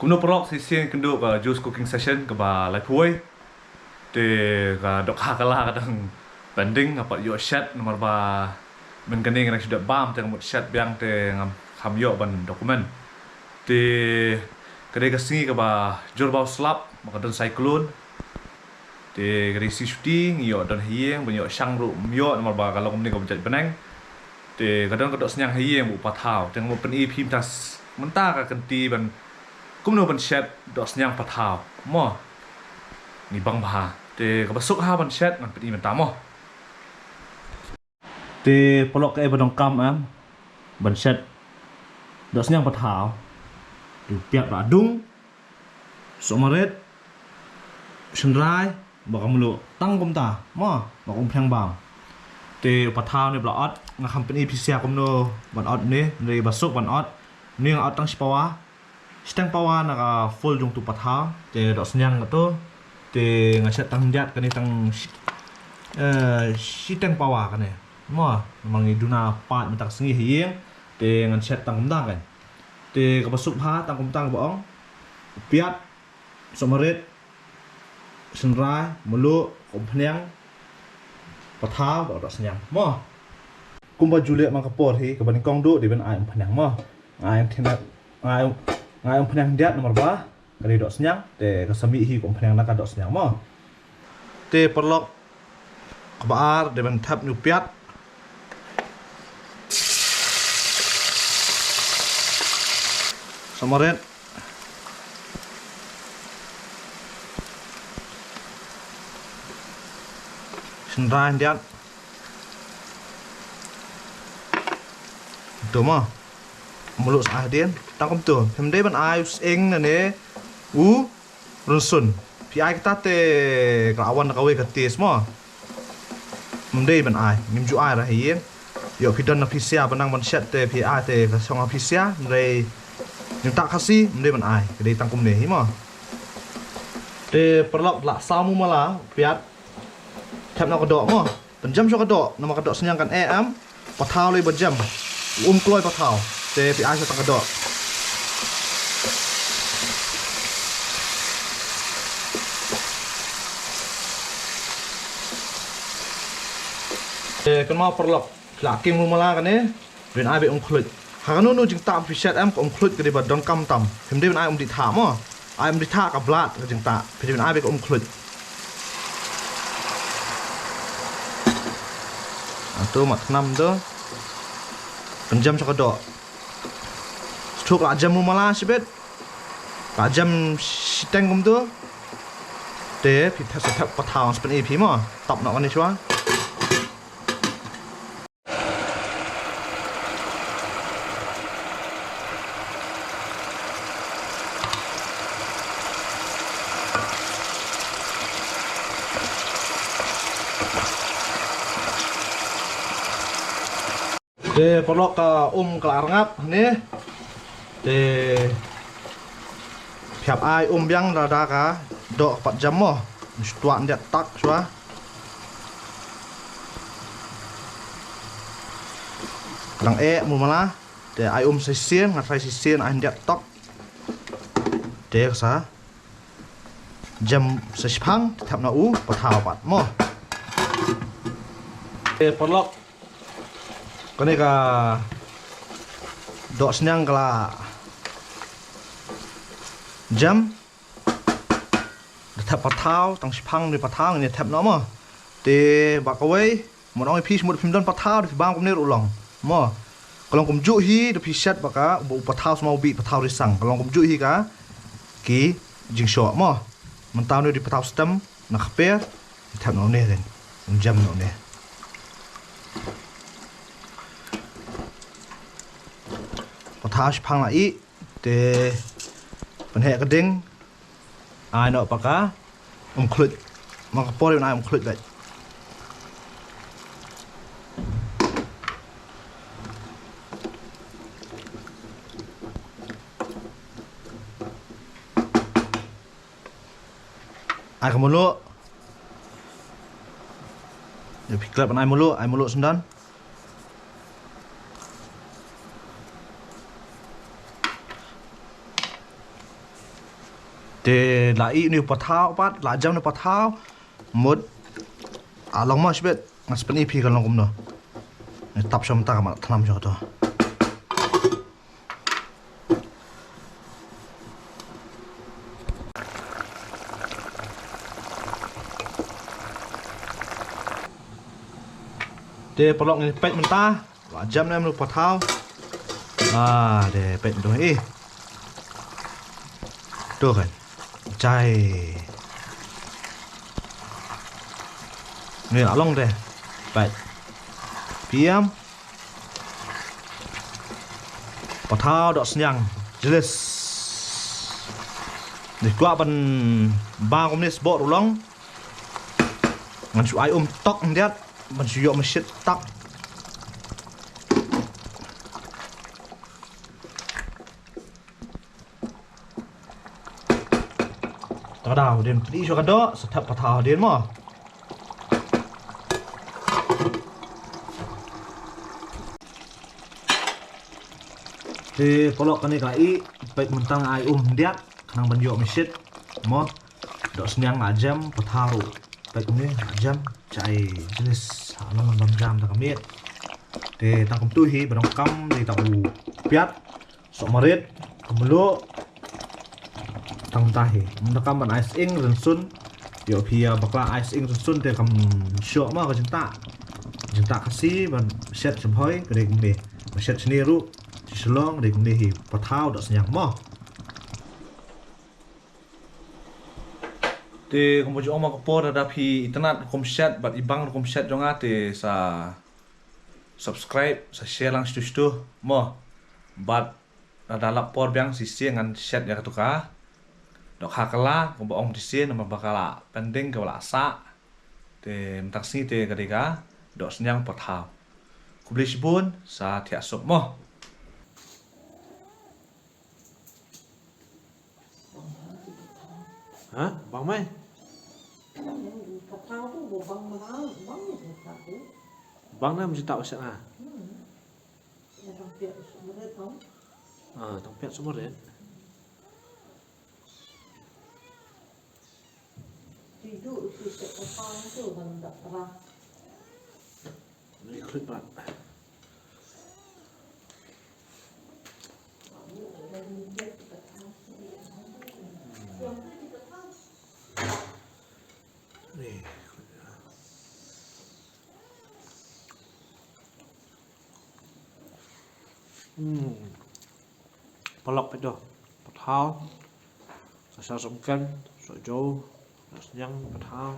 Kuno perok sisi kendo ka juice cooking session ke ba lai puai. Te ka dok hakala kadang banding apa yo chat nomor ba men kening yang sudah bam teng mut chat biang te ngam ham yo ban dokumen. Te kede ka singi ke ba jor bau slap maka don cyclone. Te kede si shooting yo don hieng ban yo sang ru yo nomor ba kalau kumni ka bejat beneng. Te kadang kadok senyang hieng bu patau teng mo pen EP tas mentah ka kenti ban kumno ban chat dok senyang patau mo ni bang bah te ka basuk ha ban chat ngan pen mentah mo te polok ke ban kam am ban chat dok senyang patau du piak radung somaret senrai bakam lu tang kum ta mo bakum phang bang te patau ni blaot nga company pisia kumno ban ot ni ni basuk ban ot ni ot tang sipawa stang pawa na ka full jung tu patha te dok senyang to te ngaset tang jat kani tang sitang pawa kani mo mangi duna pat mentak sengi hieng te ngan set tang kumtang kan te ka basuk ha tang kumtang boong piat somaret senrai mulu kompnyang patha dok senyang mo kumba juliet makapor hi ka ban kong du di ban ai phanyang mo ai thina ai om phanyang diat nomor ba kali dok senyang te kasami hi kom phanyang nak dok senyang mo te perlok kabar de ban thap nu piat somaret senran diat tu mo mulut sahdian tangkom tu pemde ban ai eng na ne runsun pi ai kita te kawan kawe katis mo pemde ban ai nimju ai ra hien yo pidan na pisia banang ban chat te pi ai te ka song pisia re nim tak khasi pemde ban ai kede tangkom ne hi mo te perlok la samu mala piat thap na kodok mo penjam so kodok nama kodok senyang kan am patau le berjam kloi patau te pi ai sa kadok te kan mau perlok laking rumala kan ne ben ai be klut hanu nu jing tam fi chat am ko klut ke de ba don kam tam hem de ben ai di tha mo ai di tha ka blat ke jing ta pe ben ai be ko klut tu mat nam tu penjam sa kadok Stuk la jam rumala sibet la jam siteng kum tu te pita setap patang sepen EP mo top nak ni chua te polok ka kelarngap ni te piap ai biang rada ka dok 4 jam mo tuan dia tak chua lang mu mala te ai sesien ngai sesien ai dia tok te sa jam sespang thap na patau pat mo te polok kene ka dok senyang kala jam thap patau tang sipang ni patau ni thap no mo te bakawe monong pi smut phim don patau di bang kum ni ulong mo kalong kum ju hi de pi shat baka bu patau smau bi patau ri sang kalong kum ju hi ka ki jing sho mo mentau ni di patau stem na khaper thap no ne ren jam no ne patau sipang la i te pen hek keding ai no paka klut maka pore ai klut vet ai kamulu de piklap ai mulu sendan Te lai ni patau pat la jam ni patau mud along mas bet ngas pani phi kan long kum no tap shom ta ma thnam jo to te pelok ni pet mentah la jam ni patau de pet tu tu kan chai ni along de pet piam patau dok senyang jelas ni kwa ban ba kom ni sport ulong ngan su ai tok ndiat man su yo masjid tak Tadau din tri so kado setap patau din mo Thì có lọ cái này cái bệnh mình tăng ai điat khang ban yo masjid mo dok senyang ajam patau bệnh ni ajam chai jenis along bam jam ta kamiet te tang kum tu hi barang kam di ta u piat sok marit kemelo tang tahi mun kam ban ice ing ren sun yo pia bakla ice ing ren sun te kam syok ma ka jinta kasi ban set semhoi kre kum ni set seniru Selong di kumni hi patau dok senyang mo. Te kumpuju oma kapor ada phi internet kom chat bat ibang kom chat jonga te sa subscribe sa share lang stu mo bat ada lapor biang sisi ngan chat ya katuka dok hakala kumba ong disi nama bakala pending ke wala sa te mtaksi te kadika dok senyang patau. Kublish bun sa tiak sok mo. Hả? Bằng mấy? Bằng nó mình tạo sẽ à? Tông piat semua deh. Tidur tu sekopang tu kan tak terang. Ini klip pak. Nih. Pelok itu, petal, sasa sumken, sojo, nasinya petal.